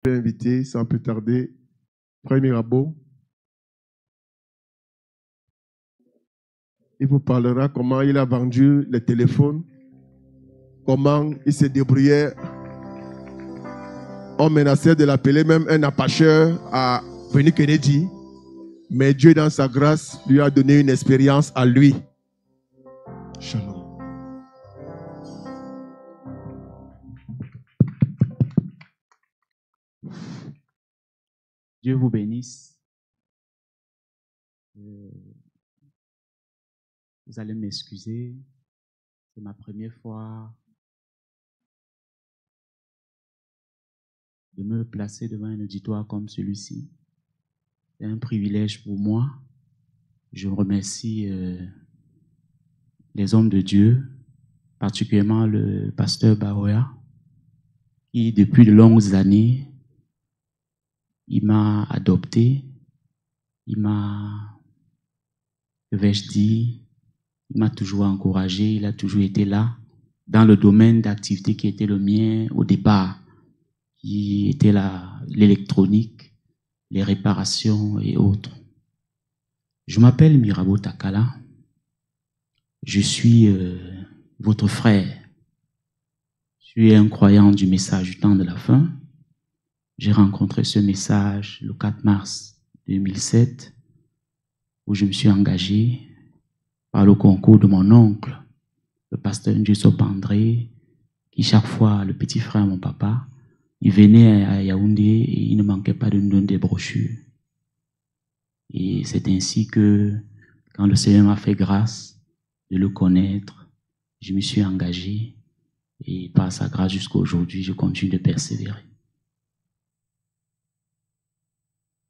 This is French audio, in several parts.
Je vais inviter sans plus tarder Frère Mirabeau. Il vous parlera comment il a vendu les téléphones, comment il s'est débrouillé. On menaçait de l'appeler même un apacheur à venir Kennedy, mais Dieu dans sa grâce lui a donné une expérience à lui. Shalom. Dieu vous bénisse. Vous allez m'excuser. C'est ma première fois de me placer devant un auditoire comme celui-ci. C'est un privilège pour moi. Je remercie les hommes de Dieu, particulièrement le pasteur Baroya, qui depuis de longues années, il m'a adopté, il m'a, que vais-je dire, il m'a toujours encouragé, il a toujours été là dans le domaine d'activité qui était le mien au départ, qui était l'électronique, les réparations et autres. Je m'appelle Mirabeau Takala, je suis votre frère, je suis un croyant du message du temps de la fin. J'ai rencontré ce message le 4 mars 2007 où je me suis engagé par le concours de mon oncle, le pasteur Ndiosop André, qui chaque fois, le petit frère, mon papa, il venait à Yaoundé et il ne manquait pas de nous donner des brochures. Et c'est ainsi que, quand le Seigneur m'a fait grâce de le connaître, je me suis engagé et par sa grâce jusqu'à aujourd'hui, je continue de persévérer.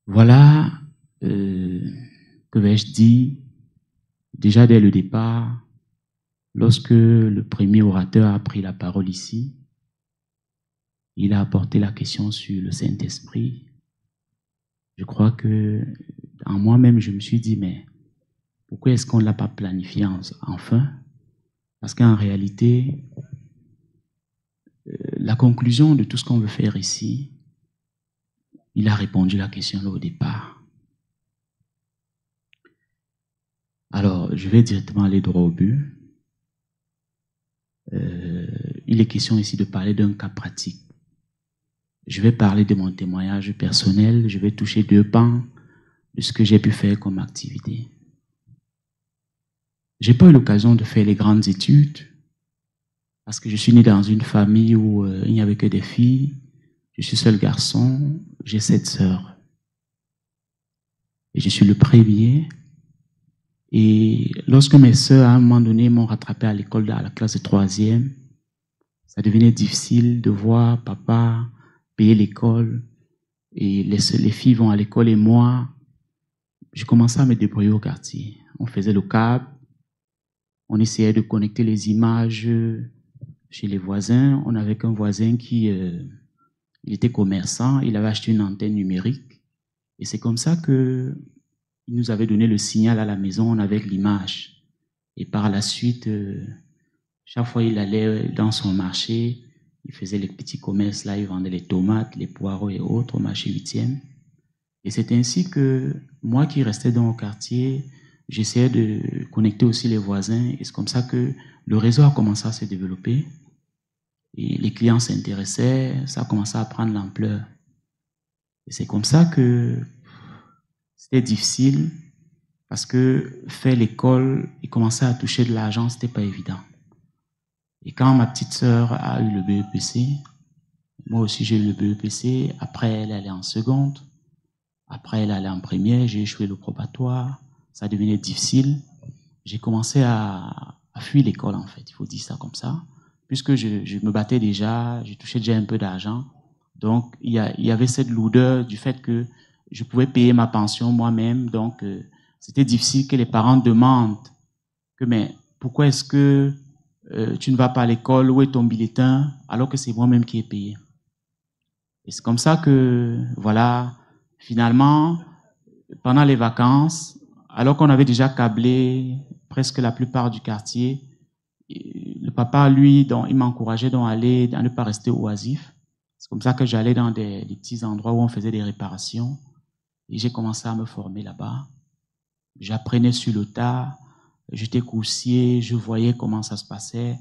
Voilà, que vais-je dire, déjà dès le départ, lorsque le premier orateur a pris la parole ici, il a apporté la question sur le Saint-Esprit. Je crois que en moi-même, je me suis dit, mais pourquoi est-ce qu'on ne l'a pas planifié enfin? Parce qu'en réalité, la conclusion de tout ce qu'on veut faire ici, il a répondu à la question là au départ. Alors, je vais directement aller droit au but. Il est question ici de parler d'un cas pratique. Je vais parler de mon témoignage personnel, je vais toucher deux pans de ce que j'ai pu faire comme activité. J'ai pas eu l'occasion de faire les grandes études parce que je suis né dans une famille où il n'y avait que des filles. Je suis seul garçon, j'ai 7 sœurs. Et je suis le premier. Et lorsque mes sœurs, à un moment donné, m'ont rattrapé à l'école, à la classe de 3e, ça devenait difficile de voir papa payer l'école. Et les filles vont à l'école et moi, je commençais à me débrouiller au quartier. On faisait le câble, on essayait de connecter les images chez les voisins. On avait qu'un voisin qui il était commerçant, il avait acheté une antenne numérique. Et c'est comme ça que il nous avait donné le signal à la maison avec l'image. Et par la suite, chaque fois il allait dans son marché, il faisait les petits commerces là, il vendait les tomates, les poireaux et autres au marché 8e. Et c'est ainsi que moi qui restais dans le quartier, j'essayais de connecter aussi les voisins. Et c'est comme ça que le réseau a commencé à se développer. Et les clients s'intéressaient, ça a commencé à prendre l'ampleur. Et c'est comme ça que c'était difficile parce que faire l'école et commencer à toucher de l'argent, c'était pas évident. Et quand ma petite sœur a eu le BEPC, moi aussi j'ai eu le BEPC, après elle allait en seconde, après elle allait en première, j'ai échoué le probatoire, ça devenait difficile. J'ai commencé à fuir l'école en fait, il faut dire ça comme ça, puisque je me battais déjà, je touchais déjà un peu d'argent. Donc il y avait cette lourdeur du fait que je pouvais payer ma pension moi-même, donc c'était difficile que les parents demandent que mais pourquoi est-ce que tu ne vas pas à l'école, où est ton bulletin, alors que c'est moi-même qui ai payé. Et c'est comme ça que, voilà, finalement, pendant les vacances, alors qu'on avait déjà câblé presque la plupart du quartier, le papa, lui, il m'encourageait à ne pas rester oisif. C'est comme ça que j'allais dans des petits endroits où on faisait des réparations. Et j'ai commencé à me former là-bas. J'apprenais sur le tas. J'étais coursier. Je voyais comment ça se passait.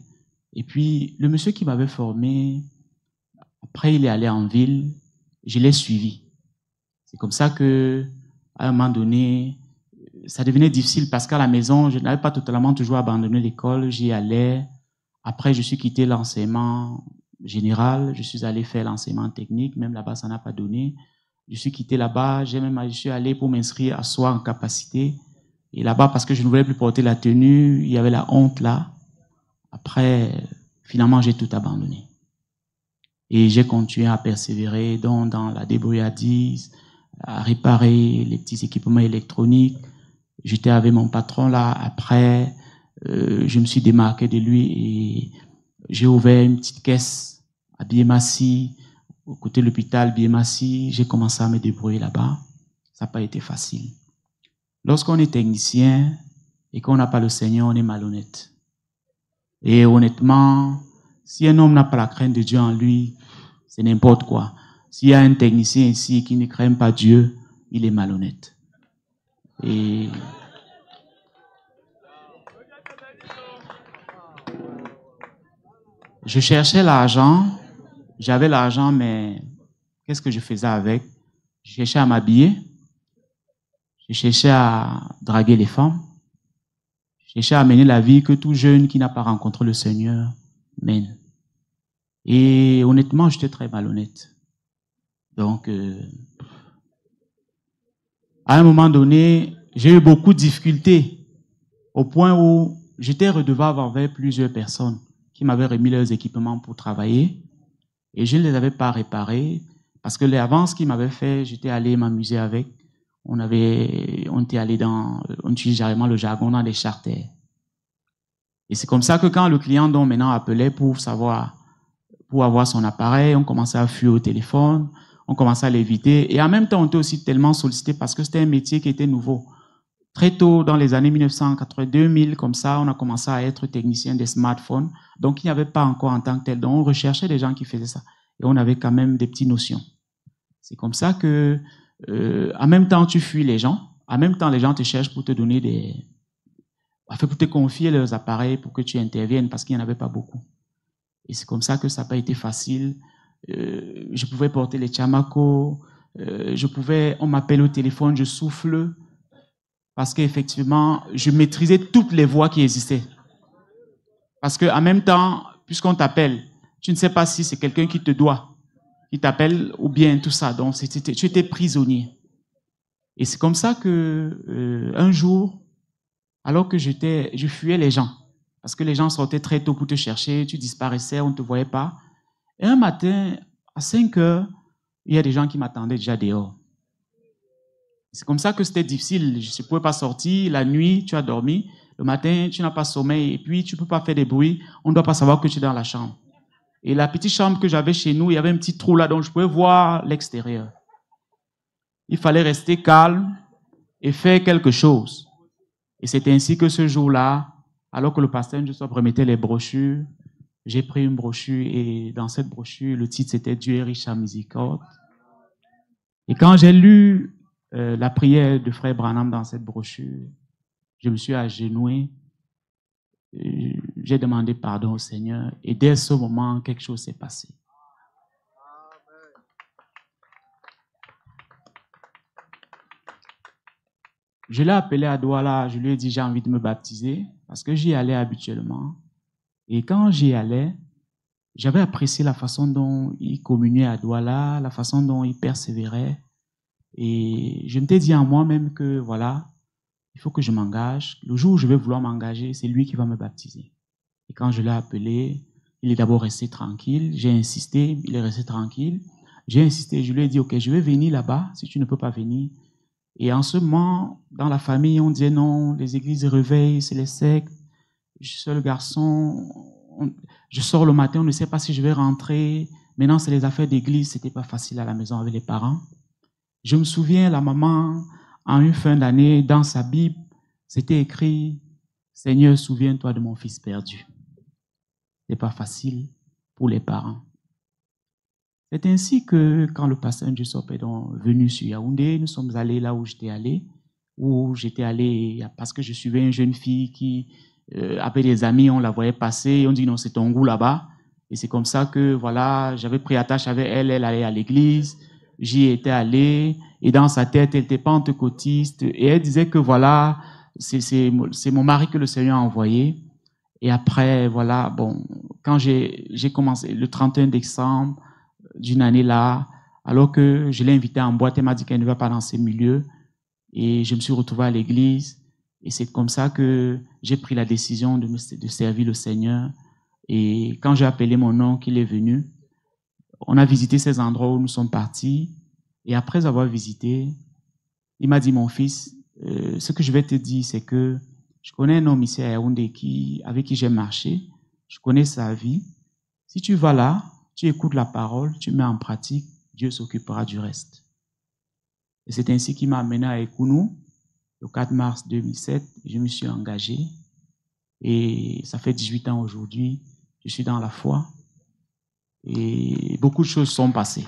Et puis, le monsieur qui m'avait formé, après, il est allé en ville. Je l'ai suivi. C'est comme ça que, à un moment donné, ça devenait difficile parce qu'à la maison, je n'avais pas totalement toujours abandonné l'école. J'y allais. Après, je suis quitté l'enseignement général. Je suis allé faire l'enseignement technique. Même là-bas, ça n'a pas donné. Je suis quitté là-bas. Je suis allé pour m'inscrire à soi en capacité. Et là-bas, parce que je ne voulais plus porter la tenue, il y avait la honte là. Après, finalement, j'ai tout abandonné. Et j'ai continué à persévérer dans la débrouillardise, à réparer les petits équipements électroniques. J'étais avec mon patron là. Après, je me suis démarqué de lui et j'ai ouvert une petite caisse à Biémassi, au côté de l'hôpital Biémassi. J'ai commencé à me débrouiller là-bas. Ça n'a pas été facile. Lorsqu'on est technicien et qu'on n'a pas le Seigneur, on est malhonnête. Et honnêtement, si un homme n'a pas la crainte de Dieu en lui, c'est n'importe quoi. S'il y a un technicien ici qui ne craint pas Dieu, il est malhonnête. Et je cherchais l'argent, j'avais l'argent, mais qu'est-ce que je faisais avec? Je cherchais à m'habiller, je cherchais à draguer les femmes, je cherchais à mener la vie que tout jeune qui n'a pas rencontré le Seigneur mène. Et honnêtement, j'étais très malhonnête. Donc, à un moment donné, j'ai eu beaucoup de difficultés au point où j'étais redevable envers plusieurs personnes qui m'avaient remis leurs équipements pour travailler et je ne les avais pas réparés parce que les avances qu'ils m'avaient fait, j'étais allé m'amuser avec. On était allé on utilise généralement le jargon dans des charters. Et c'est comme ça que quand le client donc maintenant appelait pour avoir son appareil, on commençait à fuir au téléphone, on commençait à l'éviter. Et en même temps, on était aussi tellement sollicité parce que c'était un métier qui était nouveau. Très tôt, dans les années 1980-2000, comme ça, on a commencé à être technicien des smartphones. Donc, il n'y avait pas encore en tant que tel. Donc, on recherchait des gens qui faisaient ça. Et on avait quand même des petites notions. C'est comme ça que, en même temps, tu fuis les gens. En même temps, les gens te cherchent pour te donner pour te confier leurs appareils pour que tu interviennes parce qu'il n'y en avait pas beaucoup. Et c'est comme ça que ça n'a pas été facile. Je pouvais porter les chamacos. On m'appelle au téléphone, je souffle. Parce qu'effectivement, je maîtrisais toutes les voix qui existaient. Parce qu'en même temps, puisqu'on t'appelle, tu ne sais pas si c'est quelqu'un qui te doit, qui t'appelle, ou bien tout ça. Donc, tu étais prisonnier. Et c'est comme ça que, un jour, alors que je fuyais les gens, parce que les gens sortaient très tôt pour te chercher, tu disparaissais, on ne te voyait pas. Et un matin, à 5 heures, il y a des gens qui m'attendaient déjà dehors. C'est comme ça que c'était difficile. Je ne pouvais pas sortir. La nuit, tu as dormi. Le matin, tu n'as pas sommeil. Et puis, tu ne peux pas faire des bruits. On ne doit pas savoir que tu es dans la chambre. Et la petite chambre que j'avais chez nous, il y avait un petit trou là, donc je pouvais voir l'extérieur. Il fallait rester calme et faire quelque chose. Et c'est ainsi que ce jour-là, alors que le pasteur Joseph remettait les brochures, j'ai pris une brochure et dans cette brochure, le titre c'était « Dieu est riche en miséricorde ». Et quand j'ai lu la prière de frère Branham dans cette brochure, je me suis agenouillé, j'ai demandé pardon au Seigneur et dès ce moment, quelque chose s'est passé. Je l'ai appelé à Douala, je lui ai dit j'ai envie de me baptiser parce que j'y allais habituellement. Et quand j'y allais, j'avais apprécié la façon dont il communiait à Douala, la façon dont il persévérait. Et je m'étais dit en moi-même que voilà, il faut que je m'engage. Le jour où je vais vouloir m'engager, c'est lui qui va me baptiser. Et quand je l'ai appelé, il est d'abord resté tranquille. J'ai insisté, il est resté tranquille. J'ai insisté, je lui ai dit, ok, je vais venir là-bas, si tu ne peux pas venir. Et en ce moment, dans la famille, on disait non, les églises réveillent, c'est les sectes. Je suis seul garçon, je sors le matin, on ne sait pas si je vais rentrer. Maintenant, c'est les affaires d'église, c'était pas facile à la maison avec les parents. Je me souviens, la maman, en une fin d'année, dans sa Bible, c'était écrit « Seigneur, souviens-toi de mon fils perdu ». Ce n'est pas facile pour les parents. C'est ainsi que quand le pasteur Njusop est venu sur Yaoundé, nous sommes allés là où j'étais allé parce que je suivais une jeune fille qui avait des amis, on la voyait passer, et on dit non, c'est ton goût là-bas. Et c'est comme ça que voilà, j'avais pris attache avec elle, elle allait à l'église, j'y étais allé, et dans sa tête, elle était pentecôtiste, et elle disait que voilà, c'est mon mari que le Seigneur a envoyé. Et après, voilà, bon, quand j'ai commencé le 31 décembre d'une année là, alors que je l'ai invitée en boîte, elle m'a dit qu'elle ne va pas dans ces milieux, et je me suis retrouvé à l'église, et c'est comme ça que j'ai pris la décision de servir le Seigneur. Et quand j'ai appelé mon oncle, il est venu. On a visité ces endroits où nous sommes partis. Et après avoir visité, il m'a dit, mon fils, ce que je vais te dire, c'est que je connais un homme ici à Yaoundé avec qui j'ai marché. Je connais sa vie. Si tu vas là, tu écoutes la parole, tu mets en pratique, Dieu s'occupera du reste. Et c'est ainsi qu'il m'a amené à Ekounou, le 4 mars 2007. Je me suis engagé. Et ça fait 18 ans aujourd'hui. Je suis dans la foi et beaucoup de choses sont passées.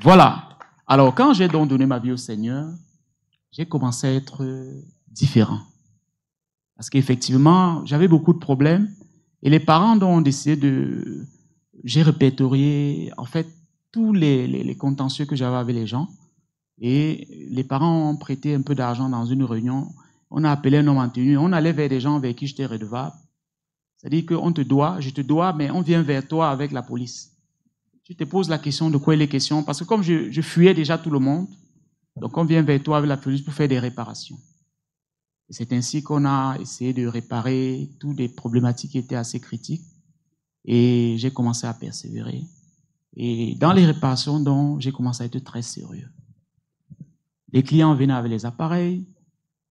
Voilà. Alors, quand j'ai donc donné ma vie au Seigneur, j'ai commencé à être différent. Parce qu'effectivement, j'avais beaucoup de problèmes et les parents ont décidé de... J'ai répertorié, en fait, tous les contentieux que j'avais avec les gens et les parents ont prêté un peu d'argent dans une réunion. On a appelé un homme en tenue, on allait vers des gens avec qui j'étais redevable. C'est-à-dire qu'on te doit, je te dois, mais on vient vers toi avec la police. Tu te poses la question de quoi il est question, parce que comme je fuyais déjà tout le monde, donc on vient vers toi avec la police pour faire des réparations. Et c'est ainsi qu'on a essayé de réparer toutes les problématiques qui étaient assez critiques, et j'ai commencé à persévérer. Et dans les réparations, donc, j'ai commencé à être très sérieux. Les clients venaient avec les appareils,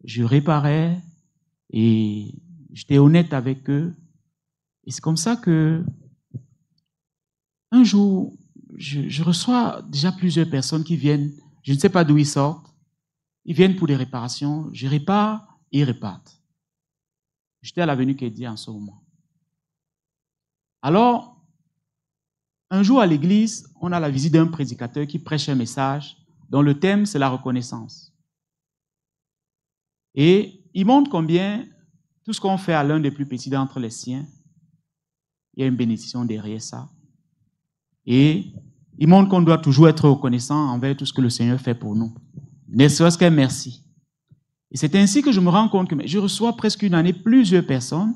je réparais, et j'étais honnête avec eux. Et c'est comme ça que, un jour, je reçois déjà plusieurs personnes qui viennent, je ne sais pas d'où ils sortent, ils viennent pour des réparations, je répare, et ils repartent. J'étais à l'avenue Kédia en ce moment. Alors, un jour à l'église, on a la visite d'un prédicateur qui prêche un message dont le thème, c'est la reconnaissance. Et il montre combien tout ce qu'on fait à l'un des plus petits d'entre les siens, il y a une bénédiction derrière ça. Et il montre qu'on doit toujours être reconnaissant envers tout ce que le Seigneur fait pour nous. Ne serait-ce qu'un merci. Et c'est ainsi que je me rends compte que je reçois presque une année plusieurs personnes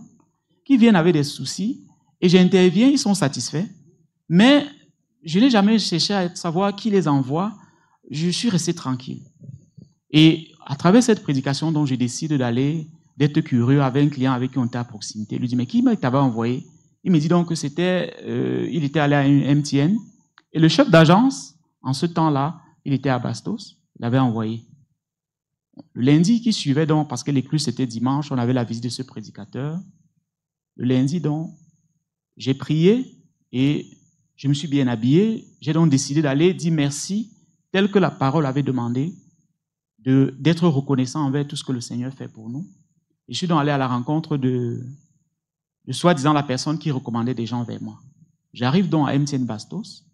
qui viennent avec des soucis et j'interviens, ils sont satisfaits. Mais je n'ai jamais cherché à savoir qui les envoie. Je suis resté tranquille. Et à travers cette prédication dont je décide d'être curieux avec un client avec qui on était à proximité, il lui dit, mais qui t'avait envoyé? Il me dit donc que il était allé à une MTN et le chef d'agence, en ce temps-là, il était à Bastos, il l'avait envoyé. Le lundi qui suivait donc, parce que l'écluse c'était dimanche, on avait la visite de ce prédicateur. Le lundi donc, j'ai prié et je me suis bien habillé. J'ai donc décidé d'aller dire merci, tel que la parole avait demandé, d'être reconnaissant envers tout ce que le Seigneur fait pour nous. Et je suis donc allé à la rencontre de soi-disant la personne qui recommandait des gens vers moi. J'arrive donc à MTN Bastos,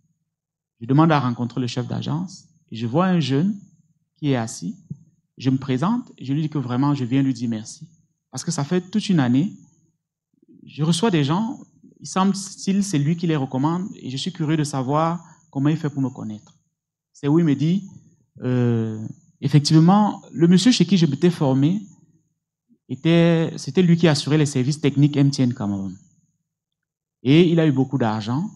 je demande à rencontrer le chef d'agence, et je vois un jeune qui est assis, je me présente, et je lui dis que vraiment je viens lui dire merci. Parce que ça fait toute une année, je reçois des gens, il semble-t-il c'est lui qui les recommande, et je suis curieux de savoir comment il fait pour me connaître. C'est où il me dit, effectivement, le monsieur chez qui je m'étais formé, c'était lui qui assurait les services techniques MTN Cameroun. Et il a eu beaucoup d'argent,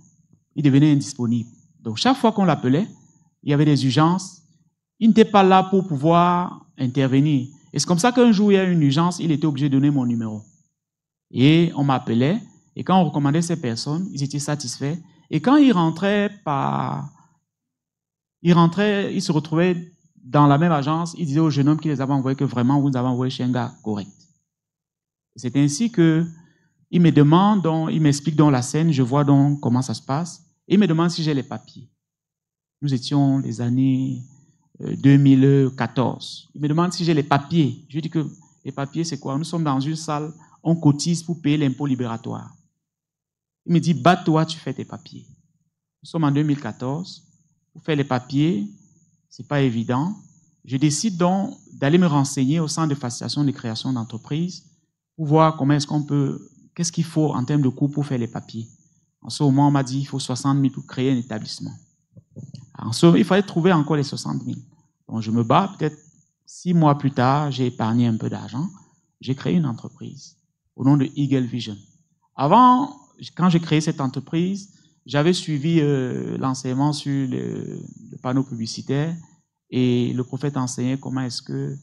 il devenait indisponible. Donc chaque fois qu'on l'appelait, il y avait des urgences, il n'était pas là pour pouvoir intervenir. Et c'est comme ça qu'un jour il y a eu une urgence, il était obligé de donner mon numéro. Et on m'appelait, et quand on recommandait ces personnes, ils étaient satisfaits. Et quand ils rentraient, ils se retrouvaient dans la même agence, ils disaient au jeune homme qui les avait envoyés que vraiment vous nous avez envoyé chez un gars correct. C'est ainsi que il me demande, il m'explique dans la scène, je vois donc comment ça se passe, et il me demande si j'ai les papiers. Nous étions les années 2014. Il me demande si j'ai les papiers. Je lui dis que les papiers c'est quoi? Nous sommes dans une salle, on cotise pour payer l'impôt libératoire. Il me dit, bats-toi, tu fais tes papiers. Nous sommes en 2014. Pour faire les papiers, ce n'est pas évident. Je décide donc d'aller me renseigner au centre de facilitation de création d'entreprise pour voir comment est-ce qu'on peut, qu'est-ce qu'il faut en termes de coûts pour faire les papiers. En ce moment, on m'a dit qu'il faut 60 000 pour créer un établissement. En ce moment, il fallait trouver encore les 60 000. Donc, je me bats, peut-être 6 mois plus tard, j'ai épargné un peu d'argent. J'ai créé une entreprise au nom de Eagle Vision. Avant, quand j'ai créé cette entreprise, j'avais suivi l'enseignement sur le panneau publicitaire et le prophète enseignait comment est-ce que,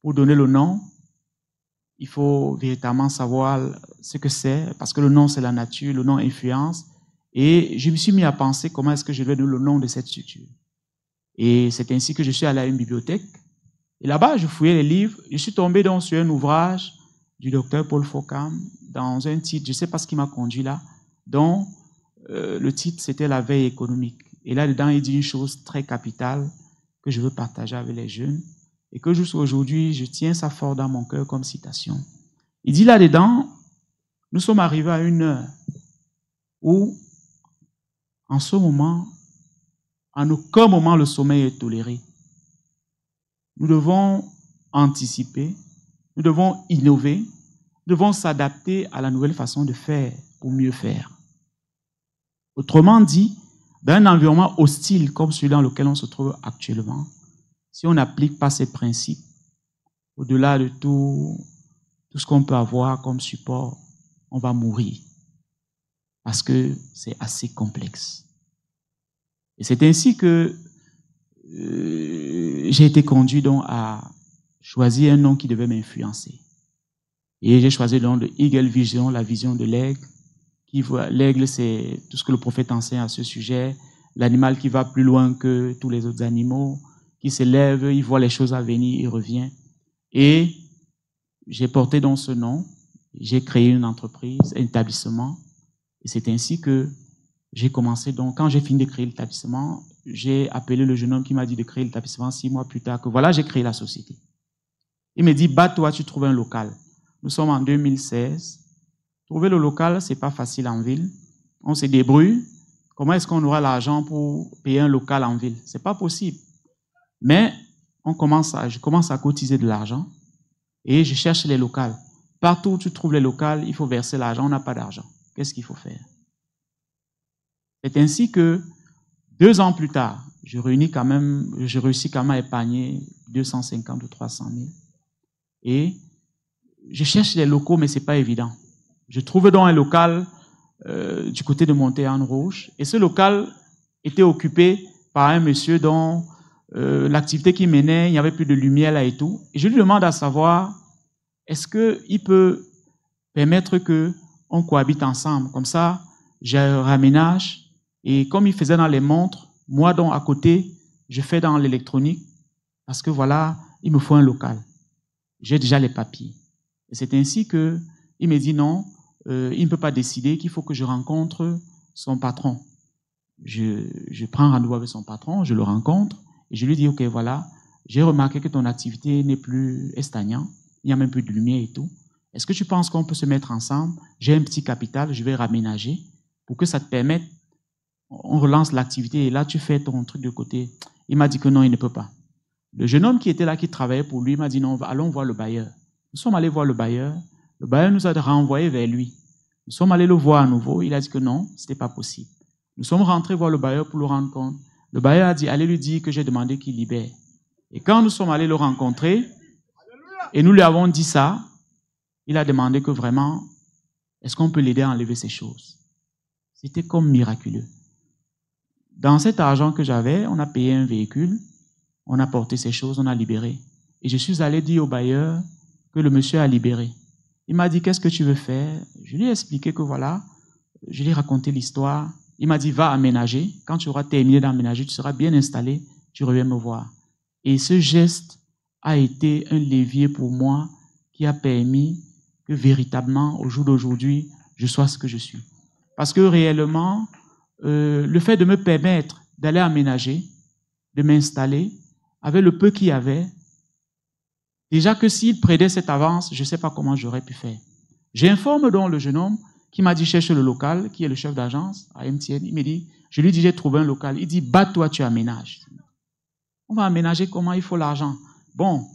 pour donner le nom, il faut véritablement savoir ce que c'est, parce que le nom, c'est la nature, le nom influence. Et je me suis mis à penser comment est-ce que je vais donner le nom de cette structure. Et c'est ainsi que je suis allé à une bibliothèque. Et là-bas, je fouillais les livres. Je suis tombé donc sur un ouvrage du docteur Paul Fockham dans un titre, je ne sais pas ce qui m'a conduit là, dont le titre, c'était La veille économique. Et là-dedans, il dit une chose très capitale que je veux partager avec les jeunes et que jusqu'à aujourd'hui, je tiens ça fort dans mon cœur comme citation. Il dit là-dedans, nous sommes arrivés à une heure où, en ce moment, en aucun moment le sommeil est toléré. Nous devons anticiper, nous devons innover, nous devons s'adapter à la nouvelle façon de faire pour mieux faire. Autrement dit, dans un environnement hostile comme celui dans lequel on se trouve actuellement, si on n'applique pas ces principes, au-delà de tout ce qu'on peut avoir comme support, on va mourir. Parce que c'est assez complexe. Et c'est ainsi que j'ai été conduit donc à choisir un nom qui devait m'influencer. Et j'ai choisi le nom de Eagle Vision, la vision de l'aigle. L'aigle, c'est tout ce que le prophète enseigne à ce sujet. L'animal qui va plus loin que tous les autres animaux, qui s'élève, il voit les choses à venir, il revient. Et j'ai porté donc ce nom. J'ai créé une entreprise, un établissement. Et c'est ainsi que j'ai commencé. Donc, quand j'ai fini de créer l'établissement, j'ai appelé le jeune homme qui m'a dit de créer l'établissement 6 mois plus tard, que voilà, j'ai créé la société. Il me dit, bats-toi, tu trouves un local. Nous sommes en 2016. Trouver le local, c'est pas facile en ville. On se débrouille. Comment est-ce qu'on aura l'argent pour payer un local en ville? C'est pas possible. Mais je commence à cotiser de l'argent et je cherche les locales. Partout où tu trouves les locales, il faut verser l'argent. On n'a pas d'argent. Qu'est-ce qu'il faut faire? C'est ainsi que 2 ans plus tard, je réussis quand même à épargner 250 ou 300 000. Et je cherche les locaux, mais ce n'est pas évident. Je trouve donc un local du côté de Montagne-Rouge. Et ce local était occupé par un monsieur dont l'activité qu'il menait, il n'y avait plus de lumière là et tout. Et je lui demande à savoir, est-ce qu'il peut permettre qu'on cohabite ensemble? Comme ça, je raménage. Et comme il faisait dans les montres, moi donc à côté, je fais dans l'électronique. Parce que voilà, il me faut un local. J'ai déjà les papiers. Et c'est ainsi qu'il me dit non, il ne peut pas décider, qu'il faut que je rencontre son patron. Je prends rendez-vous avec son patron, je le rencontre et je lui dis, ok, voilà, j'ai remarqué que ton activité n'est plus stagnante, il n'y a même plus de lumière et tout. Est-ce que tu penses qu'on peut se mettre ensemble? J'ai un petit capital, je vais raménager pour que ça te permette, on relance l'activité et là tu fais ton truc de côté. Il m'a dit que non, il ne peut pas. Le jeune homme qui était là, qui travaillait pour lui, m'a dit non, allons voir le bailleur. Nous sommes allés voir le bailleur. Le bailleur nous a renvoyés vers lui. Nous sommes allés le voir à nouveau. Il a dit que non, ce n'était pas possible. Nous sommes rentrés voir le bailleur pour le rendre compte. Le bailleur a dit, allez lui dire que j'ai demandé qu'il libère. Et quand nous sommes allés le rencontrer, et nous lui avons dit ça, il a demandé que vraiment, est-ce qu'on peut l'aider à enlever ces choses? C'était comme miraculeux. Dans cet argent que j'avais, on a payé un véhicule, on a porté ces choses, on a libéré. Et je suis allé dire au bailleur que le monsieur a libéré. Il m'a dit, qu'est-ce que tu veux faire? Je lui ai expliqué que voilà, je lui ai raconté l'histoire. Il m'a dit, va aménager. Quand tu auras terminé d'aménager, tu seras bien installé, tu reviens me voir. Et ce geste a été un levier pour moi qui a permis que véritablement, au jour d'aujourd'hui, je sois ce que je suis. Parce que réellement, le fait de me permettre d'aller aménager, de m'installer, avec le peu qu'il y avait, déjà que s'il prédait cette avance, je ne sais pas comment j'aurais pu faire. J'informe donc le jeune homme qui m'a dit cherche le local, qui est le chef d'agence à MTN. Il me dit, je lui dis j'ai trouvé un local. Il dit bats-toi, tu aménages. On va aménager comment? Il faut l'argent. Bon,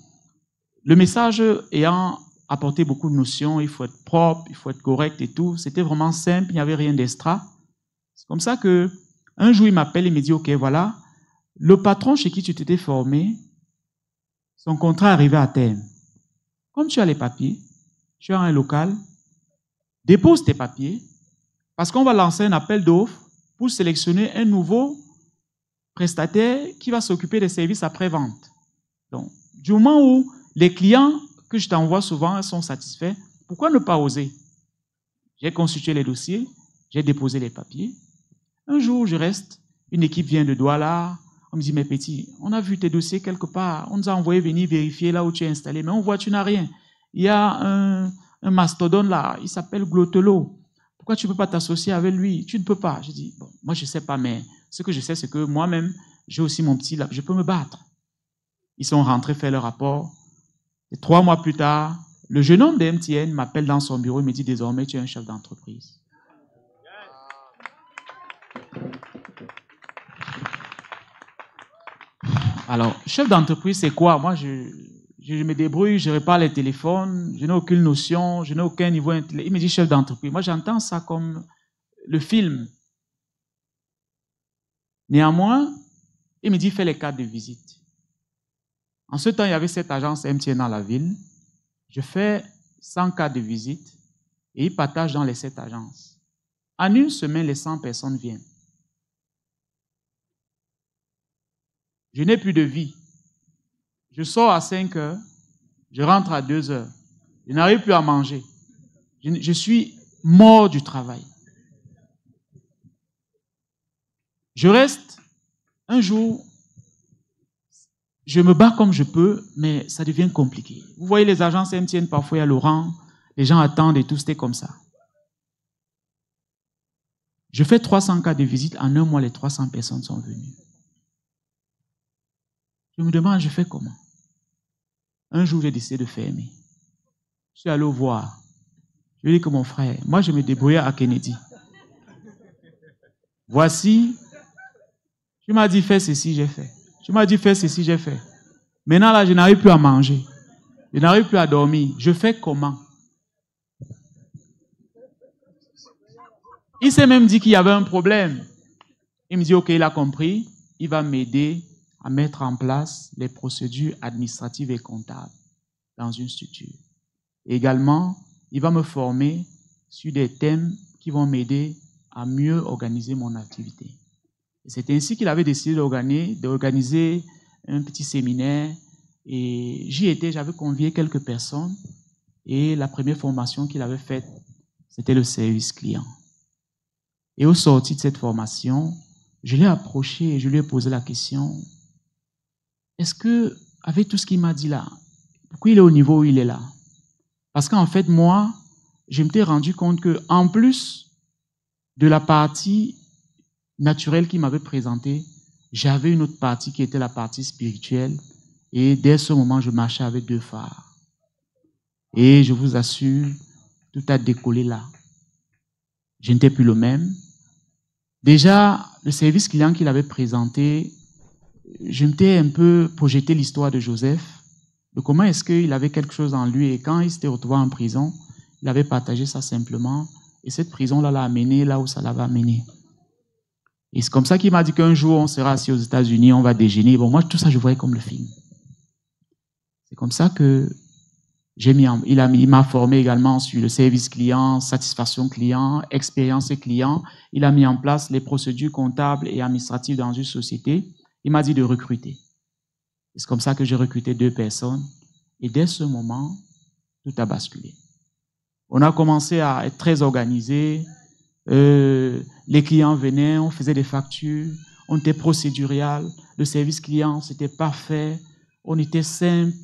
le message ayant apporté beaucoup de notions, il faut être propre, il faut être correct et tout. C'était vraiment simple, il n'y avait rien d'extra. C'est comme ça que un jour il m'appelle et me dit ok voilà, le patron chez qui tu t'étais formé, son contrat arrivait à terme. Comme tu as les papiers, tu as un local, dépose tes papiers parce qu'on va lancer un appel d'offres pour sélectionner un nouveau prestataire qui va s'occuper des services après-vente. Donc, du moment où les clients que je t'envoie souvent sont satisfaits, pourquoi ne pas oser? J'ai constitué les dossiers, j'ai déposé les papiers. Un jour, je reste, une équipe vient de Douala, on me dit, mais petit, on a vu tes dossiers quelque part, on nous a envoyé venir vérifier là où tu es installé, mais on voit que tu n'as rien. Il y a un mastodonte là, il s'appelle Glotelo. Pourquoi tu ne peux pas t'associer avec lui? Tu ne peux pas. Je dis, bon, moi je ne sais pas, mais ce que je sais, c'est que moi-même, j'ai aussi mon petit là, je peux me battre. Ils sont rentrés faire leur rapport. Et 3 mois plus tard, le jeune homme de MTN m'appelle dans son bureau et me dit, désormais, tu es un chef d'entreprise. Alors, chef d'entreprise, c'est quoi? Moi, je me débrouille, je répare les téléphones, je n'ai aucune notion, je n'ai aucun niveau intellectuel. Il me dit chef d'entreprise. Moi, j'entends ça comme le film. Néanmoins, il me dit fais les cartes de visite. En ce temps, il y avait cette agence MTN dans la ville. Je fais 100 cartes de visite et il partage dans les 7 agences. En une semaine, les 100 personnes viennent. Je n'ai plus de vie. Je sors à 5 heures, je rentre à 2 heures. Je n'arrive plus à manger. Je suis mort du travail. Je reste un jour, je me bats comme je peux, mais ça devient compliqué. Vous voyez les agences MTN, parfois il y a le rang, les gens attendent et tout, c'était comme ça. Je fais 300 cas de visite, en un mois, les 300 personnes sont venues. Je me demande, je fais comment? Un jour, j'ai décidé de fermer. Je suis allé au voir. Je lui ai dit que mon frère, moi je me débrouillais à Kennedy. Voici, tu m'as dit fais ceci, j'ai fait. Tu m'as dit fais ceci, j'ai fait. Maintenant là, je n'arrive plus à manger. Je n'arrive plus à dormir. Je fais comment? Il s'est même dit qu'il y avait un problème. Il me dit ok, il a compris. Il va m'aider à mettre en place les procédures administratives et comptables dans une structure. Et également, il va me former sur des thèmes qui vont m'aider à mieux organiser mon activité. C'est ainsi qu'il avait décidé d'organiser un petit séminaire. Et j'y étais, j'avais convié quelques personnes. Et la première formation qu'il avait faite, c'était le service client. Et au sortir de cette formation, je l'ai approché et je lui ai posé la question, est-ce que, avec tout ce qu'il m'a dit là, pourquoi il est au niveau où il est là? Parce qu'en fait, moi, je m'étais rendu compte qu'en plus de la partie naturelle qu'il m'avait présentée, j'avais une autre partie qui était la partie spirituelle. Et dès ce moment, je marchais avec 2 phares. Et je vous assure, tout a décollé là. Je n'étais plus le même. Déjà, le service client qu'il avait présenté, je m'étais un peu projeté l'histoire de Joseph, de comment est-ce qu'il avait quelque chose en lui et quand il s'était retrouvé en prison, il avait partagé ça simplement et cette prison-là l'a amené là où ça l'avait amené. Et c'est comme ça qu'il m'a dit qu'un jour on sera assis aux États-Unis, on va déjeuner. Bon, moi tout ça je voyais comme le film. C'est comme ça que il m'a formé également sur le service client, satisfaction client, expérience client. Il a mis en place les procédures comptables et administratives dans une société. Il m'a dit de recruter. C'est comme ça que j'ai recruté 2 personnes. Et dès ce moment, tout a basculé. On a commencé à être très organisé. Les clients venaient, on faisait des factures, on était procédurial. Le service client, c'était parfait. On était simple.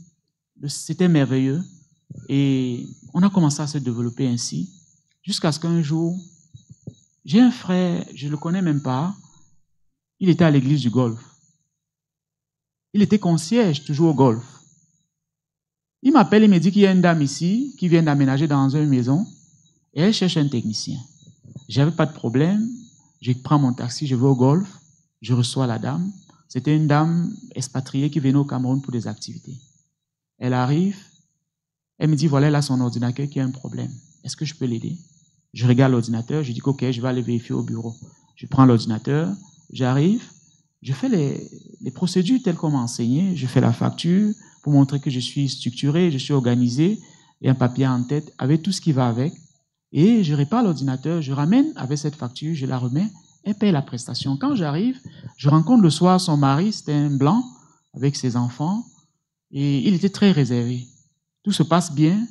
C'était merveilleux. Et on a commencé à se développer ainsi. Jusqu'à ce qu'un jour, j'ai un frère, je ne le connais même pas. Il était à l'église du Golfe. Il était concierge, toujours au Golfe. Il m'appelle et me dit qu'il y a une dame ici qui vient d'aménager dans une maison. Et elle cherche un technicien. J'avais pas de problème. Je prends mon taxi, je vais au golf. Je reçois la dame. C'était une dame expatriée qui venait au Cameroun pour des activités. Elle arrive. Elle me dit, voilà, elle a son ordinateur qui a un problème. Est-ce que je peux l'aider? Je regarde l'ordinateur. Je dis, OK, je vais aller vérifier au bureau. Je prends l'ordinateur. J'arrive. Je fais les procédures telles qu'on m'a enseigné. Je fais la facture pour montrer que je suis structuré, je suis organisé, et un papier en tête avec tout ce qui va avec. Et je répare l'ordinateur, je ramène avec cette facture, je la remets, elle paye la prestation. Quand j'arrive, je rencontre le soir son mari, c'était un blanc, avec ses enfants, et il était très réservé. Tout se passe bien,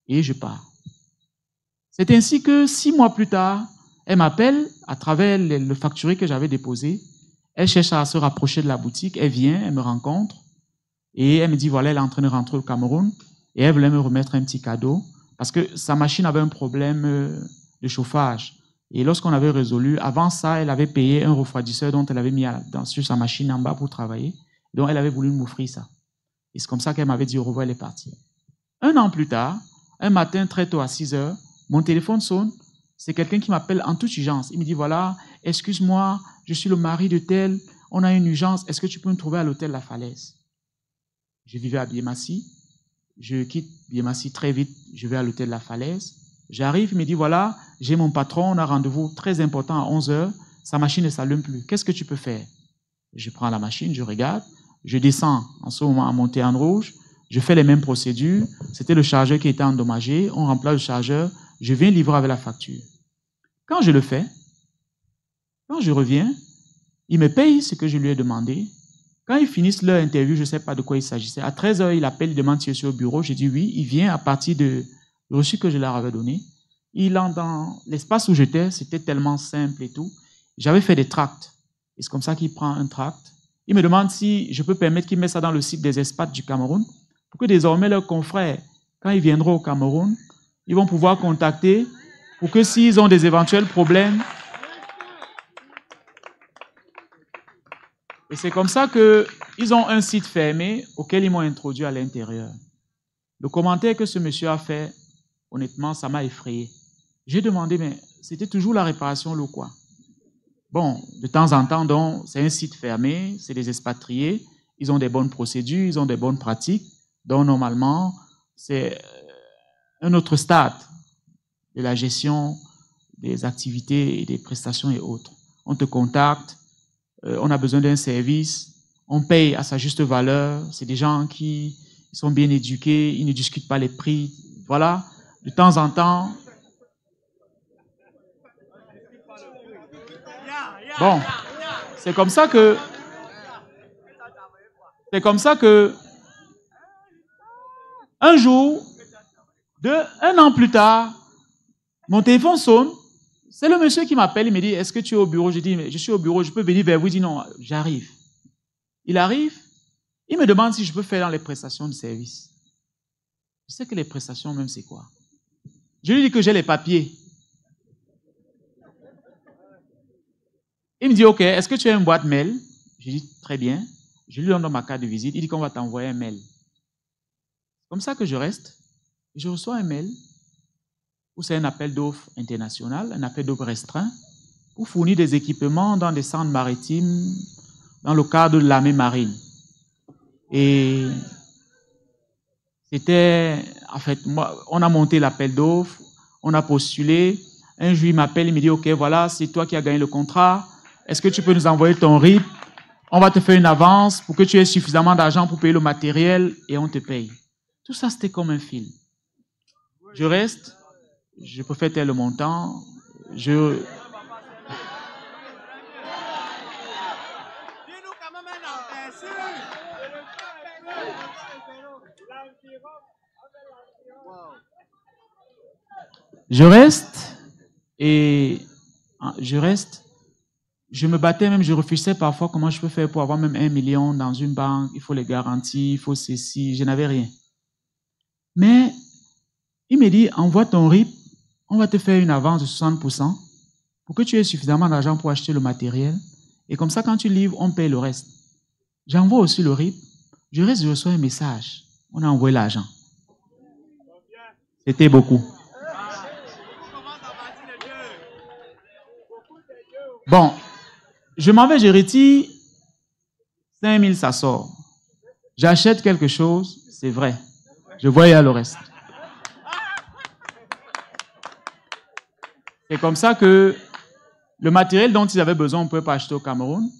et je pars. C'est ainsi que 6 mois plus tard, elle m'appelle à travers le facturé que j'avais déposé. Elle cherche à se rapprocher de la boutique, elle vient, elle me rencontre, et elle me dit, voilà, elle est en train de rentrer au Cameroun, et elle voulait me remettre un petit cadeau, parce que sa machine avait un problème de chauffage. Et lorsqu'on avait résolu, avant ça, elle avait payé un refroidisseur dont elle avait mis sur sa machine en bas pour travailler. Donc, elle avait voulu m'offrir ça. Et c'est comme ça qu'elle m'avait dit au revoir, elle est partie. 1 an plus tard, un matin très tôt à 6 heures, mon téléphone sonne. C'est quelqu'un qui m'appelle en toute urgence. Il me dit, voilà, excuse-moi, je suis le mari de tel, on a une urgence, est-ce que tu peux me trouver à l'hôtel La Falaise? Je vivais à Biémassi. Je quitte Biémassi très vite, je vais à l'hôtel La Falaise. J'arrive, il me dit, voilà, j'ai mon patron, on a rendez-vous très important à 11 heures, sa machine ne s'allume plus. Qu'est-ce que tu peux faire? Je prends la machine, je regarde, je descends en ce moment à Montéane-Rouge, je fais les mêmes procédures, c'était le chargeur qui était endommagé, on remplace le chargeur, je viens livrer avec la facture. Quand je le fais, quand je reviens, il me paye ce que je lui ai demandé. Quand ils finissent leur interview, je ne sais pas de quoi il s'agissait. À 13 heures, il appelle, il demande si je suis au bureau. J'ai dit oui. Il vient à partir de reçu que je leur avais donné. Il entre dans l'espace où j'étais, c'était tellement simple et tout. J'avais fait des tracts. Et c'est comme ça qu'il prend un tract. Il me demande si je peux permettre qu'il mette ça dans le site des expats du Cameroun pour que désormais leurs confrères, quand ils viendront au Cameroun, ils vont pouvoir contacter pour que s'ils ont des éventuels problèmes. Et c'est comme ça qu'ils ont un site fermé auquel ils m'ont introduit à l'intérieur. Le commentaire que ce monsieur a fait, honnêtement, ça m'a effrayé. J'ai demandé, mais c'était toujours la réparation l'eau, quoi. Bon, de temps en temps, donc, c'est un site fermé, c'est des expatriés, ils ont des bonnes procédures, ils ont des bonnes pratiques, donc normalement, c'est un autre stade de la gestion des activités et des prestations et autres. On te contacte, on a besoin d'un service, on paye à sa juste valeur, c'est des gens qui sont bien éduqués, ils ne discutent pas les prix, voilà. De temps en temps, bon, c'est comme ça que un jour, un an plus tard, mon téléphone sonne. C'est le monsieur qui m'appelle, il me dit, est-ce que tu es au bureau? Je dis, je suis au bureau, je peux venir vers vous? Il dit, non, j'arrive. Il arrive, il me demande si je peux faire dans les prestations de service. Je sais que les prestations même, c'est quoi? Je lui dis que j'ai les papiers. Il me dit, ok, est-ce que tu as une boîte mail? Je dis, très bien. Je lui donne ma carte de visite, il dit qu'on va t'envoyer un mail. Comme ça que je reste, je reçois un mail où c'est un appel d'offres international, un appel d'offres restreint, pour fournir des équipements dans des centres maritimes dans le cadre de l'armée marine. Et c'était, en fait, moi, on a monté l'appel d'offres, on a postulé. Un jour, il m'appelle, il me dit, ok, voilà, c'est toi qui as gagné le contrat. Est-ce que tu peux nous envoyer ton RIP? On va te faire une avance pour que tu aies suffisamment d'argent pour payer le matériel et on te paye. Tout ça, c'était comme un film. Je reste. Je peux faire tel montant, je me battais même, je refusais parfois comment je peux faire pour avoir même 1 million dans une banque, il faut les garanties, il faut ceci, je n'avais rien. Mais il me dit, envoie ton RIP, on va te faire une avance de 60% pour que tu aies suffisamment d'argent pour acheter le matériel. Et comme ça, quand tu livres, on paye le reste. J'envoie aussi le RIP. Je reçois un message. On a envoyé l'argent. C'était beaucoup. Bon, je m'en vais, je retire 5 000, ça sort. J'achète quelque chose, c'est vrai. Je voyais le reste. C'est comme ça que le matériel dont ils avaient besoin, on ne pouvait pas acheter au Cameroun.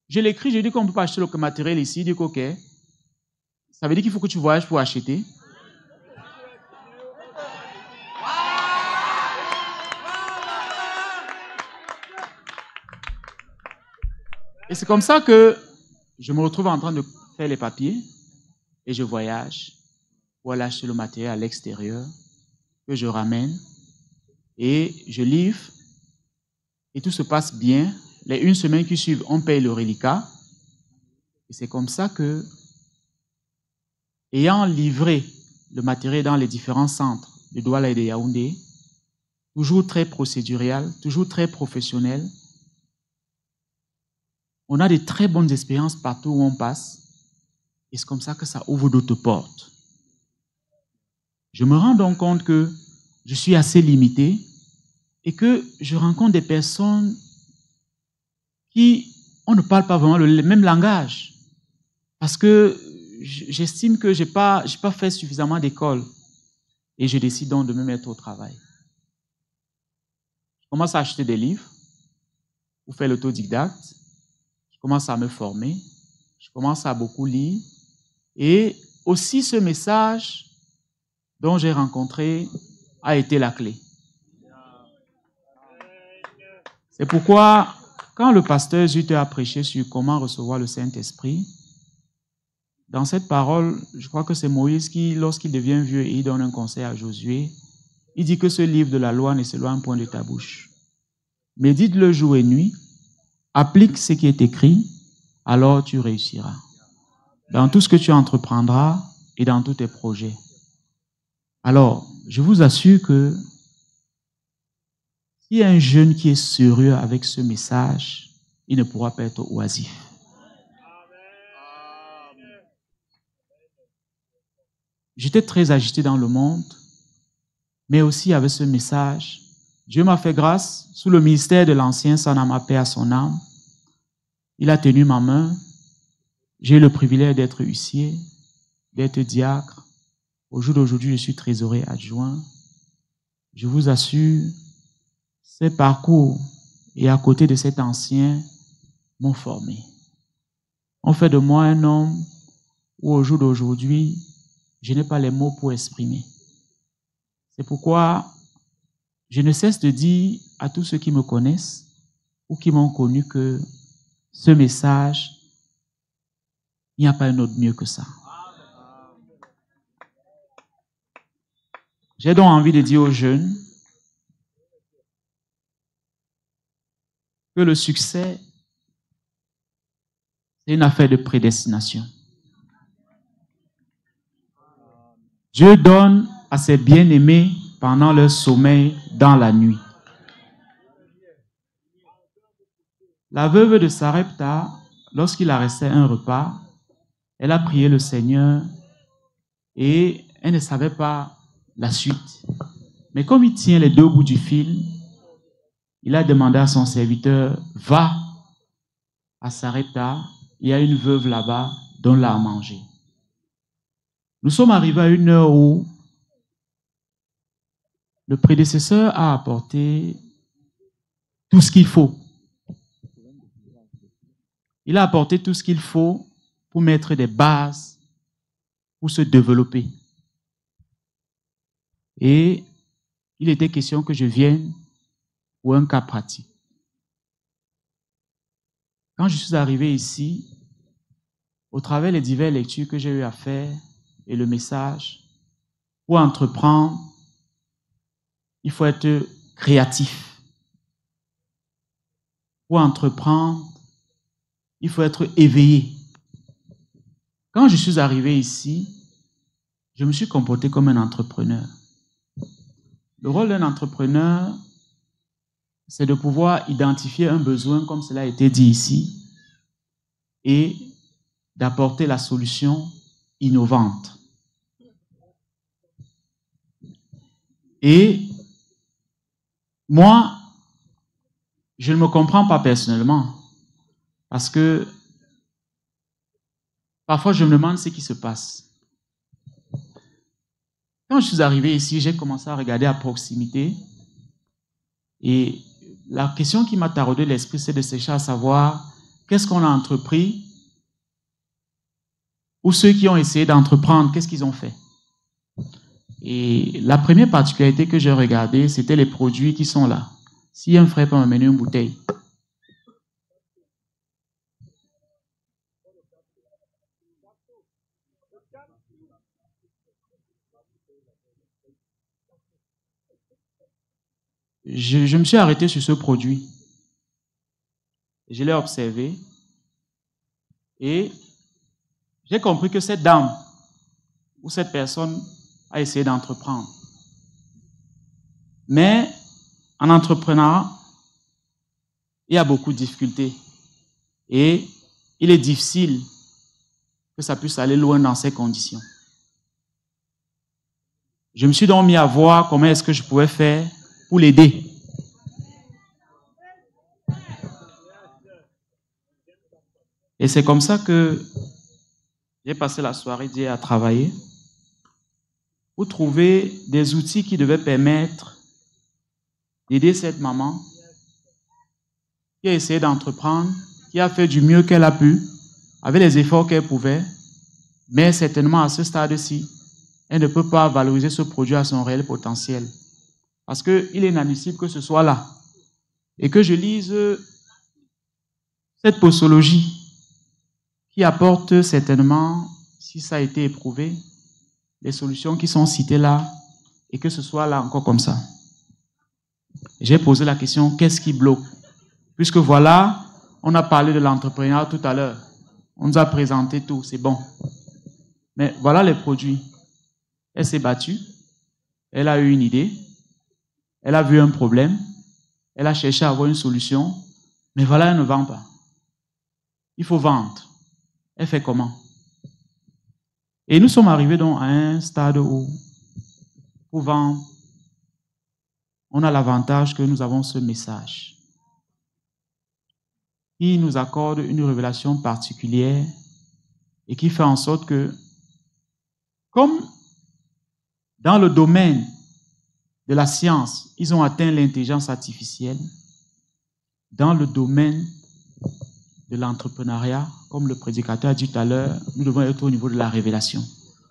Je l'écris, je dis qu'on ne peut pas acheter le matériel ici. Il dit OK. Ça veut dire qu'il faut que tu voyages pour acheter. Et c'est comme ça que je me retrouve en train de faire les papiers et je voyage pour aller acheter le matériel à l'extérieur que je ramène et je livre et tout se passe bien. Les 1 semaine qui suivent, on paye le reliquat. Et c'est comme ça que, ayant livré le matériel dans les différents centres de Douala et de Yaoundé, toujours très procédural, toujours très professionnel, on a de très bonnes expériences partout où on passe. Et c'est comme ça que ça ouvre d'autres portes. Je me rends donc compte que je suis assez limité et que je rencontre des personnes qui, on ne parle pas vraiment le même langage. Parce que j'estime que je n'ai pas fait suffisamment d'école. Et je décide donc de me mettre au travail. Je commence à acheter des livres pour faire l'autodidacte. Je commence à me former. Je commence à beaucoup lire. Et aussi ce message dont j'ai rencontré a été la clé. C'est pourquoi, quand le pasteur Zute a prêché sur comment recevoir le Saint-Esprit, dans cette parole, je crois que c'est Moïse qui, lorsqu'il devient vieux et il donne un conseil à Josué, il dit que ce livre de la loi ne s'éloigne point de ta bouche. Médite-le jour et nuit, applique ce qui est écrit, alors tu réussiras. Dans tout ce que tu entreprendras et dans tous tes projets. Alors, je vous assure que s'il y a un jeune qui est sérieux avec ce message, il ne pourra pas être oisif. J'étais très agité dans le monde, mais aussi avec ce message. Dieu m'a fait grâce, sous le ministère de l'ancien Sanama, paix à son âme. Il a tenu ma main. J'ai eu le privilège d'être huissier, d'être diacre. Au jour d'aujourd'hui, je suis trésorier adjoint. Je vous assure, ces parcours et à côté de cet ancien m'ont formé. On fait de moi un homme où au jour d'aujourd'hui, je n'ai pas les mots pour exprimer. C'est pourquoi je ne cesse de dire à tous ceux qui me connaissent ou qui m'ont connu que ce message, il n'y a pas un autre mieux que ça. J'ai donc envie de dire aux jeunes que le succès, c'est une affaire de prédestination. Dieu donne à ses bien-aimés pendant leur sommeil dans la nuit. La veuve de Sarepta, lorsqu'il a resté un repas, elle a prié le Seigneur et elle ne savait pas la suite. Mais comme il tient les 2 bouts du fil, il a demandé à son serviteur, va à Sarepta, il y a une veuve là-bas, donne-la à manger. Nous sommes arrivés à une heure où le prédécesseur a apporté tout ce qu'il faut. Il a apporté tout ce qu'il faut pour mettre des bases, pour se développer. Et il était question que je vienne pour un cas pratique. Quand je suis arrivé ici, au travers des diverses lectures que j'ai eu à faire et le message, pour entreprendre, il faut être créatif. Pour entreprendre, il faut être éveillé. Quand je suis arrivé ici, je me suis comporté comme un entrepreneur. Le rôle d'un entrepreneur, c'est de pouvoir identifier un besoin, comme cela a été dit ici, et d'apporter la solution innovante. Et moi, je ne me comprends pas personnellement. Parce que parfois, je me demande ce qui se passe. Quand je suis arrivé ici, j'ai commencé à regarder à proximité. Et la question qui m'a taraudé l'esprit, c'est de chercher à savoir qu'est-ce qu'on a entrepris ou ceux qui ont essayé d'entreprendre, qu'est-ce qu'ils ont fait. Et la première particularité que j'ai regardée, c'était les produits qui sont là. Si un frère peut m'amener une bouteille. Je me suis arrêté sur ce produit. Je l'ai observé et j'ai compris que cette dame ou cette personne a essayé d'entreprendre. Mais en entreprenant, il y a beaucoup de difficultés et il est difficile que ça puisse aller loin dans ces conditions. Je me suis donc mis à voir comment est-ce que je pouvais faire pour l'aider. Et c'est comme ça que j'ai passé la soirée d'hier à travailler pour trouver des outils qui devaient permettre d'aider cette maman qui a essayé d'entreprendre, qui a fait du mieux qu'elle a pu, avec les efforts qu'elle pouvait, mais certainement à ce stade-ci, elle ne peut pas valoriser ce produit à son réel potentiel. Parce qu'il est inadmissible que ce soit là. Et que je lise cette posologie qui apporte certainement, si ça a été éprouvé, les solutions qui sont citées là, et que ce soit là encore comme ça. J'ai posé la question, qu'est-ce qui bloque? Puisque voilà, on a parlé de l'entrepreneuriat tout à l'heure. On nous a présenté tout, c'est bon. Mais voilà les produits. Elle s'est battue, elle a eu une idée, elle a vu un problème, elle a cherché à avoir une solution, mais voilà, elle ne vend pas. Il faut vendre. Elle fait comment? Et nous sommes arrivés donc à un stade où, pour vendre, on a l'avantage que nous avons ce message qui nous accorde une révélation particulière et qui fait en sorte que, comme dans le domaine de la science, ils ont atteint l'intelligence artificielle, dans le domaine de l'entrepreneuriat, comme le prédicateur a dit tout à l'heure, nous devons être au niveau de la révélation.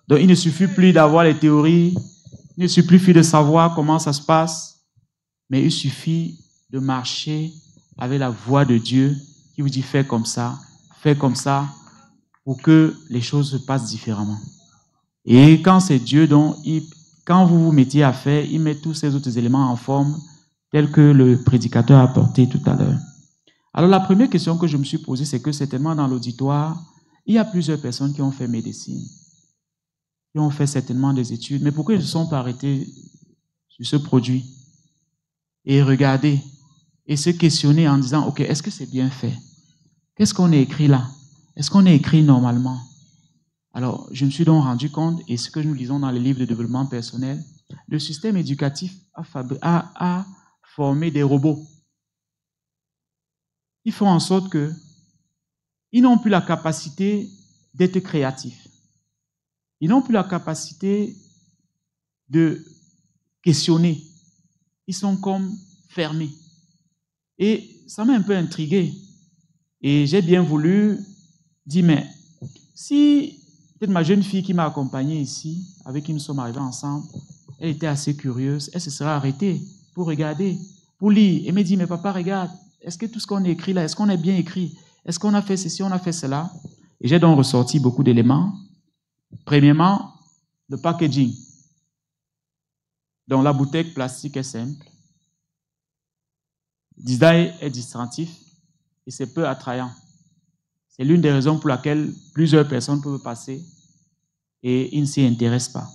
Donc il ne suffit plus d'avoir les théories, il ne suffit plus de savoir comment ça se passe, mais il suffit de marcher avec la voix de Dieu qui vous dit fais comme ça, pour que les choses se passent différemment. Et quand c'est Dieu, donc, quand vous vous mettiez à faire, il met tous ces autres éléments en forme, tels que le prédicateur a apporté tout à l'heure. Alors la première question que je me suis posée, c'est que certainement dans l'auditoire, il y a plusieurs personnes qui ont fait médecine, qui ont fait certainement des études, mais pourquoi ils ne se sont pas arrêtés sur ce produit et regarder et se questionner en disant, ok, est-ce que c'est bien fait? Qu'est-ce qu'on a écrit là? Est-ce qu'on a écrit normalement? Alors, je me suis donc rendu compte, et ce que nous lisons dans les livres de développement personnel, le système éducatif a formé des robots. Ils font en sorte qu'ils n'ont plus la capacité d'être créatifs. Ils n'ont plus la capacité de questionner. Ils sont comme fermés. Et ça m'a un peu intrigué. Et j'ai bien voulu dire, mais si peut-être ma jeune fille qui m'a accompagné ici, avec qui nous sommes arrivés ensemble, elle était assez curieuse, elle se serait arrêtée pour regarder, pour lire, et me dit, mais papa, regarde, est-ce que tout ce qu'on a écrit là, est-ce qu'on a bien écrit? Est-ce qu'on a fait ceci, on a fait cela? Et j'ai donc ressorti beaucoup d'éléments. Premièrement, le packaging. Donc la bouteille plastique est simple. Le design est distinctif et c'est peu attrayant. C'est l'une des raisons pour laquelle plusieurs personnes peuvent passer et ils ne s'y intéressent pas.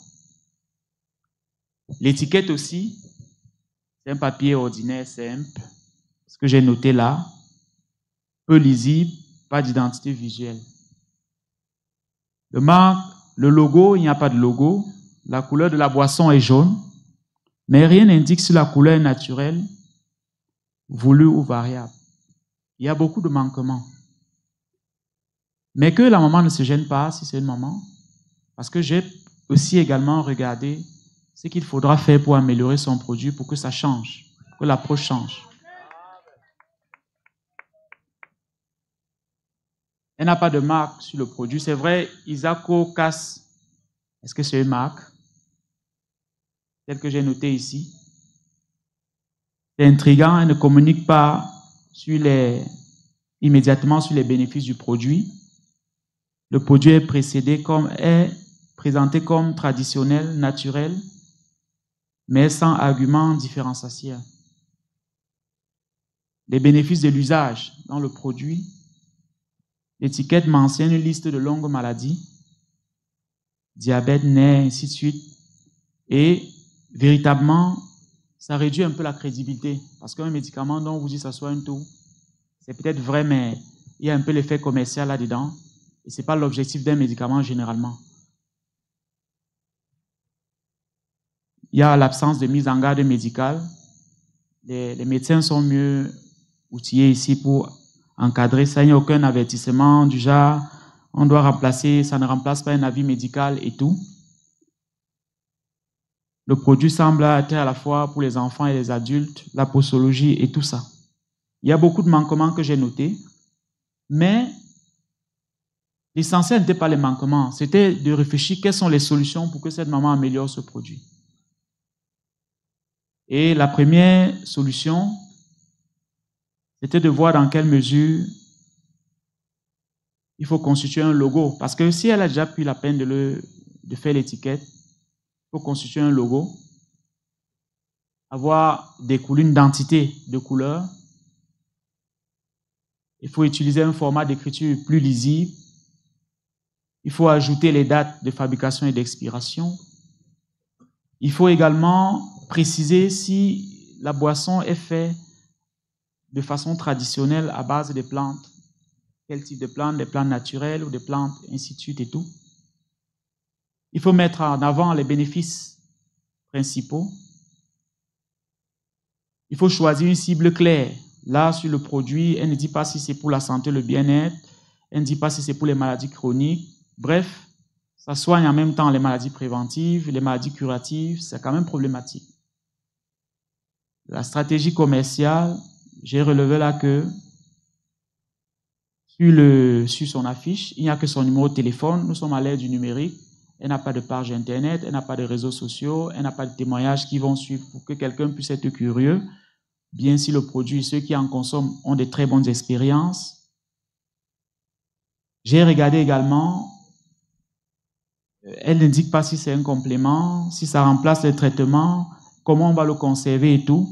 L'étiquette aussi, c'est un papier ordinaire simple. Ce que j'ai noté là, peu lisible, pas d'identité visuelle. Le logo, il n'y a pas de logo. La couleur de la boisson est jaune, mais rien n'indique si la couleur est naturelle voulu ou variable. Il y a beaucoup de manquements. Mais que la maman ne se gêne pas si c'est une maman, parce que j'ai aussi également regardé ce qu'il faudra faire pour améliorer son produit, pour que ça change, que l'approche change. Elle n'a pas de marque sur le produit. C'est vrai, Isaco Casse, est-ce que c'est une marque? Telle que j'ai noté ici. C'est intriguant, elle ne communique pas immédiatement sur les bénéfices du produit. Le produit est présenté comme traditionnel, naturel, mais sans argument différenciateur. Les bénéfices de l'usage dans le produit. L'étiquette mentionne une liste de longues maladies, diabète, nerfs, ainsi de suite. Et véritablement, ça réduit un peu la crédibilité. Parce qu'un médicament dont on vous dit que ça soit un tout, c'est peut-être vrai, mais il y a un peu l'effet commercial là-dedans. Et ce n'est pas l'objectif d'un médicament généralement. Il y a l'absence de mise en garde médicale. Les médecins sont mieux outillés ici pour encadrer ça. Il n'y a aucun avertissement du genre, on doit remplacer, ça ne remplace pas un avis médical et tout. Le produit semble être à la fois pour les enfants et les adultes, la posologie et tout ça. Il y a beaucoup de manquements que j'ai notés, mais l'essentiel n'était pas les manquements, c'était de réfléchir quelles sont les solutions pour que cette maman améliore ce produit. Et la première solution, c'était de voir dans quelle mesure il faut constituer un logo. Parce que si elle a déjà pris la peine de faire l'étiquette, il faut constituer un logo, avoir une identité de couleur. Il faut utiliser un format d'écriture plus lisible. Il faut ajouter les dates de fabrication et d'expiration. Il faut également préciser si la boisson est faite de façon traditionnelle à base de plantes. Quel type de plantes? Des plantes naturelles ou des plantes, ainsi de suite et tout. Il faut mettre en avant les bénéfices principaux. Il faut choisir une cible claire. Là, sur le produit, elle ne dit pas si c'est pour la santé, le bien-être. Elle ne dit pas si c'est pour les maladies chroniques. Bref, ça soigne en même temps les maladies préventives, les maladies curatives. C'est quand même problématique. La stratégie commerciale, j'ai relevé là que sur son affiche, il n'y a que son numéro de téléphone. Nous sommes à l'ère du numérique. Elle n'a pas de page Internet, elle n'a pas de réseaux sociaux, elle n'a pas de témoignages qui vont suivre pour que quelqu'un puisse être curieux. Bien si le produit, ceux qui en consomment ont de très bonnes expériences. J'ai regardé également, elle n'indique pas si c'est un complément, si ça remplace le traitement, comment on va le conserver et tout.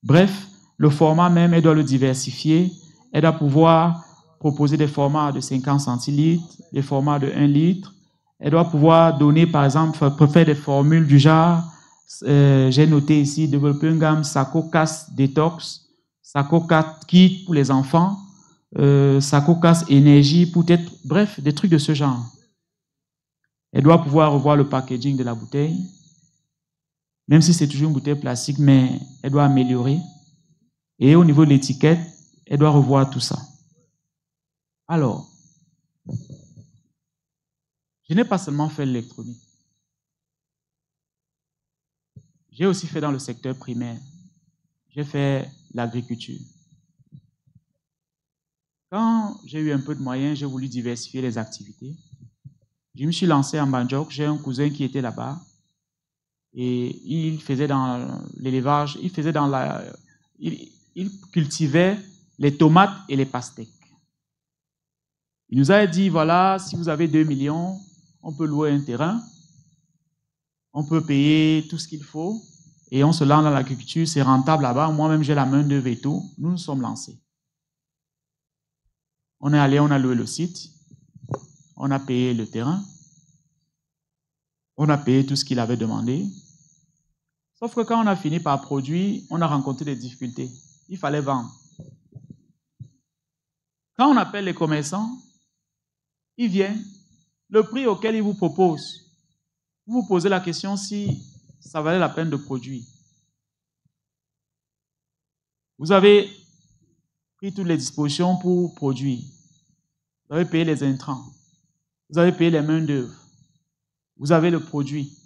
Bref, le format même, elle doit le diversifier. Elle doit pouvoir proposer des formats de 50 centilitres, des formats de 1 litre. Elle doit pouvoir donner, par exemple, faire des formules du genre, j'ai noté ici, développer une gamme Saco-Casse Détox, Saco-Casse Kit pour les enfants, Saco-Casse Énergie pour être, bref, des trucs de ce genre. Elle doit pouvoir revoir le packaging de la bouteille, même si c'est toujours une bouteille plastique, mais elle doit améliorer. Et au niveau de l'étiquette, elle doit revoir tout ça. Alors, je n'ai pas seulement fait l'électronique. J'ai aussi fait dans le secteur primaire. J'ai fait l'agriculture. Quand j'ai eu un peu de moyens, j'ai voulu diversifier les activités. Je me suis lancé en Banjok. J'ai un cousin qui était là-bas. Et il faisait dans l'élevage, il cultivait les tomates et les pastèques. Il nous a dit, voilà, si vous avez 2 millions, on peut louer un terrain, on peut payer tout ce qu'il faut, et on se lance dans l'agriculture, c'est rentable là-bas. Moi-même, j'ai la main-d'œuvre et tout. Nous nous sommes lancés. On est allé, on a loué le site, on a payé le terrain, on a payé tout ce qu'il avait demandé. Sauf que quand on a fini par produire, on a rencontré des difficultés. Il fallait vendre. Quand on appelle les commerçants, ils viennent, le prix auquel ils vous proposent, vous vous posez la question si ça valait la peine de produire. Vous avez pris toutes les dispositions pour produire. Vous avez payé les intrants. Vous avez payé les mains-d'œuvre. Vous avez le produit.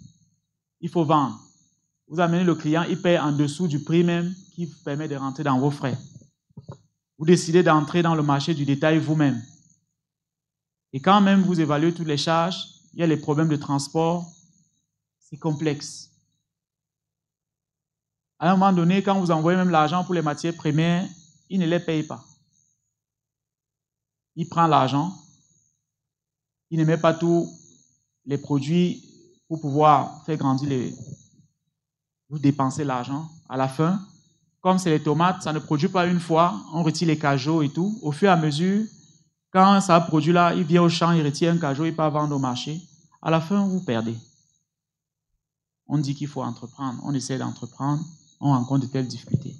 Il faut vendre. Vous amenez le client, il paye en dessous du prix même qui vous permet de rentrer dans vos frais. Vous décidez d'entrer dans le marché du détail vous-même. Et quand même vous évaluez toutes les charges, il y a les problèmes de transport, c'est complexe. À un moment donné, quand vous envoyez même l'argent pour les matières premières, il ne les paye pas. Il prend l'argent, il ne met pas tous les produits pour pouvoir faire grandir les... Vous dépensez l'argent. À la fin, comme c'est les tomates, ça ne produit pas une fois, on retire les cajots et tout. Au fur et à mesure, quand ça produit là, il vient au champ, il retire un cajot, il part vendre au marché. À la fin, vous perdez. On dit qu'il faut entreprendre, on essaie d'entreprendre, on rencontre de telles difficultés.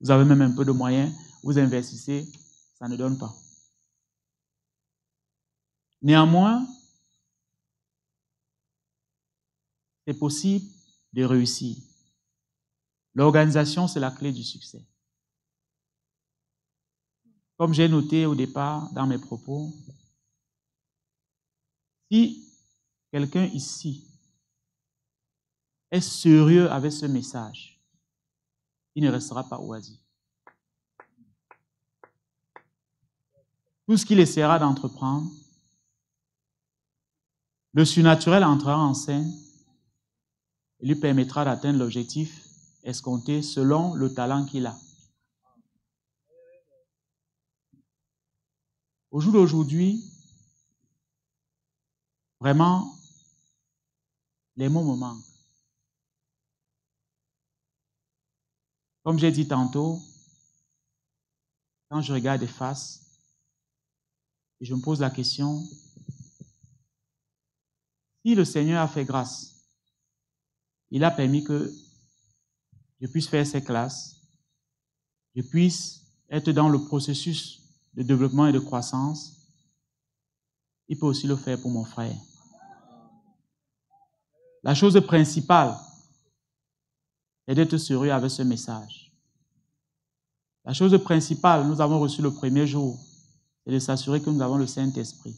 Vous avez même un peu de moyens, vous investissez, ça ne donne pas. Néanmoins, c'est possible de réussir. L'organisation, c'est la clé du succès. Comme j'ai noté au départ dans mes propos, si quelqu'un ici est sérieux avec ce message, il ne restera pas oisif. Tout ce qu'il essaiera d'entreprendre, le surnaturel entrera en scène et lui permettra d'atteindre l'objectif escompté selon le talent qu'il a. Au jour d'aujourd'hui, vraiment, les mots me manquent. Comme j'ai dit tantôt, quand je regarde des faces, et je me pose la question, si le Seigneur a fait grâce, il a permis que je puisse faire ces classes, je puisse être dans le processus de développement et de croissance, il peut aussi le faire pour mon frère. La chose principale est d'être sérieux avec ce message. La chose principale, nous avons reçu le premier jour, c'est de s'assurer que nous avons le Saint-Esprit.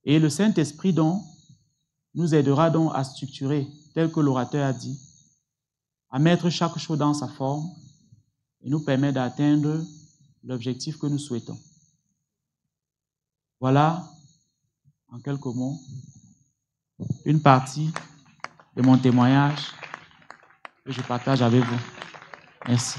Et le Saint-Esprit donc nous aidera donc à structurer, tel que l'orateur a dit, à mettre chaque chose dans sa forme et nous permet d'atteindre l'objectif que nous souhaitons. Voilà, en quelques mots, une partie de mon témoignage que je partage avec vous. Merci.